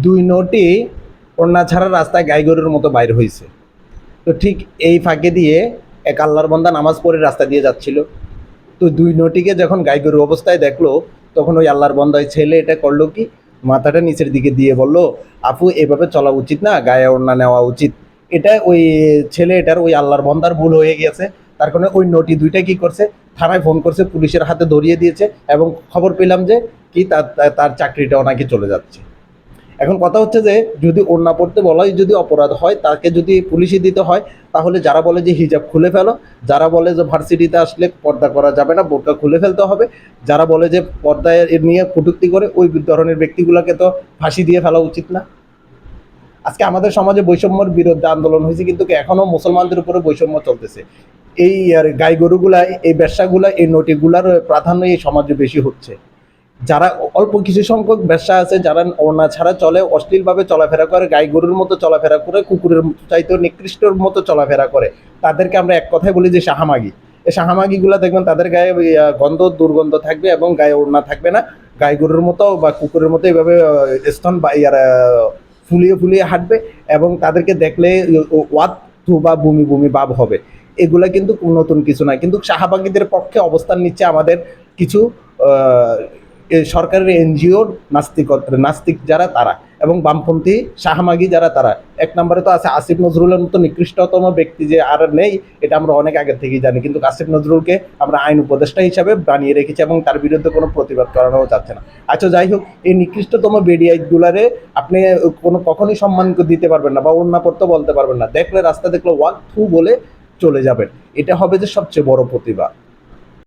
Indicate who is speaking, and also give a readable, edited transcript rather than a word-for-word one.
Speaker 1: দুই নোটই ওড়না ছাড়া রাস্তায় গাই গরুর মতো বাইর হয়েছে। তো ঠিক এই ফাঁকে দিয়ে এক আল্লাহর বান্দা নামাজ পড়ে রাস্তা দিয়ে যাচ্ছিল। তো দুই নোটিকে যখন গাই গরু অবস্থায় দেখলো, তখন ওই আল্লাহর বান্দার ছেলে এটা করলো কি, মাথাটা নিচের দিকে দিয়ে বলল, আপু এভাবে চলা উচিত না, গায়ে ওড়না নেওয়া উচিত। এটা ওই ছেলে এটার ওই আল্লাহর বান্দার ভুল হয়ে গেছে। তার কারণে ওই নোটি দুইটা কি করছে, থানায় ফোন করছে, পুলিশের হাতে ধরিয়ে দিয়েছে এবং খবর পেলাম যে কি তার তার চাকরিটাও নাকি চলে যাচ্ছে। এখন কথা হচ্ছে যে যদি ওড়না পড়তে বলাই যদি অপরাধ হয়, তাকে যদি পুলিশে দিতে হয়, তাহলে যারা বলে যে হিজাব খুলে ফেলো, যারা বলে যে ভার্সিটিতে আসলে পর্দা করা যাবে না, বোরকা খুলে ফেলতে হবে, যারা বলে যে পর্দায় নিয়ে কটূক্তি করে, ওই ধরনের ব্যক্তিগুলোকে তো ফাঁসি দিয়ে ফেলা উচিত না? আজকে আমাদের সমাজে বৈষম্যর বিরুদ্ধে আন্দোলন হয়েছে, কিন্তু এখনো মুসলমানদের উপরে বৈষম্য চলতেছে। এই আর গাই গরুগুলা, এই ব্যবসাগুলা, এই নটিগুলার প্রাধান্য এই সমাজে বেশি হচ্ছে। যারা অল্প কিছু সংখ্যক ব্যবসা আছে, যারা ওড়না ছাড়া চলে, অশ্লীলভাবে চলাফেরা করে, গাই গরুর মতো চলাফেরা করে, কুকুরের চাইতেও নিকৃষ্টর মতো চলাফেরা করে, তাদেরকে আমরা এক কথায় বলি যে সাহামাগি। এই সাহামাগিগুলো দেখবেন তাদের গায়ে গন্ধ দুর্গন্ধ থাকবে এবং গায়ে ওড়না থাকবে না, গাই গরুর মতো বা কুকুরের মতো এইভাবে স্তন বা ফুলিয়ে ফুলিয়ে হাঁটবে এবং তাদেরকে দেখলে ওয়াত থু বা বমি বমি ভাব হবে। এগুলা কিন্তু নতুন কিছু নয়, কিন্তু শাহবাগীদের পক্ষে অবস্থান নিচ্ছে আমাদের কিছু সরকারের এনজিও নাস্তিক যারা তারা, এবং বামপন্থী শাহমাগি যারা তারা। এক নম্বরে তো আছে আসিফ নজরুলের মতো নিকৃষ্টতম ব্যক্তি যে আর নেই, এটা আমরা অনেক আগে থেকেই জানি, কিন্তু আসিফ নজরুলকে আমরা আইন উপদেষ্টা হিসাবে বানিয়ে রেখেছি এবং তার বিরুদ্ধে কোনো প্রতিবাদ করানো যাচ্ছে না। আচ্ছা যাই হোক, এই নিকৃষ্টতম বেডিয়াইটগুলারে আপনি কখনোই সম্মান দিতে পারবেন না বা ওড়না পড়তে বলতে পারবেন না, দেখলে রাস্তা দেখলে ওয়াক থু বলে চলে যাবেন। এটা হবে যে সবচেয়ে বড় প্রতিবাদ।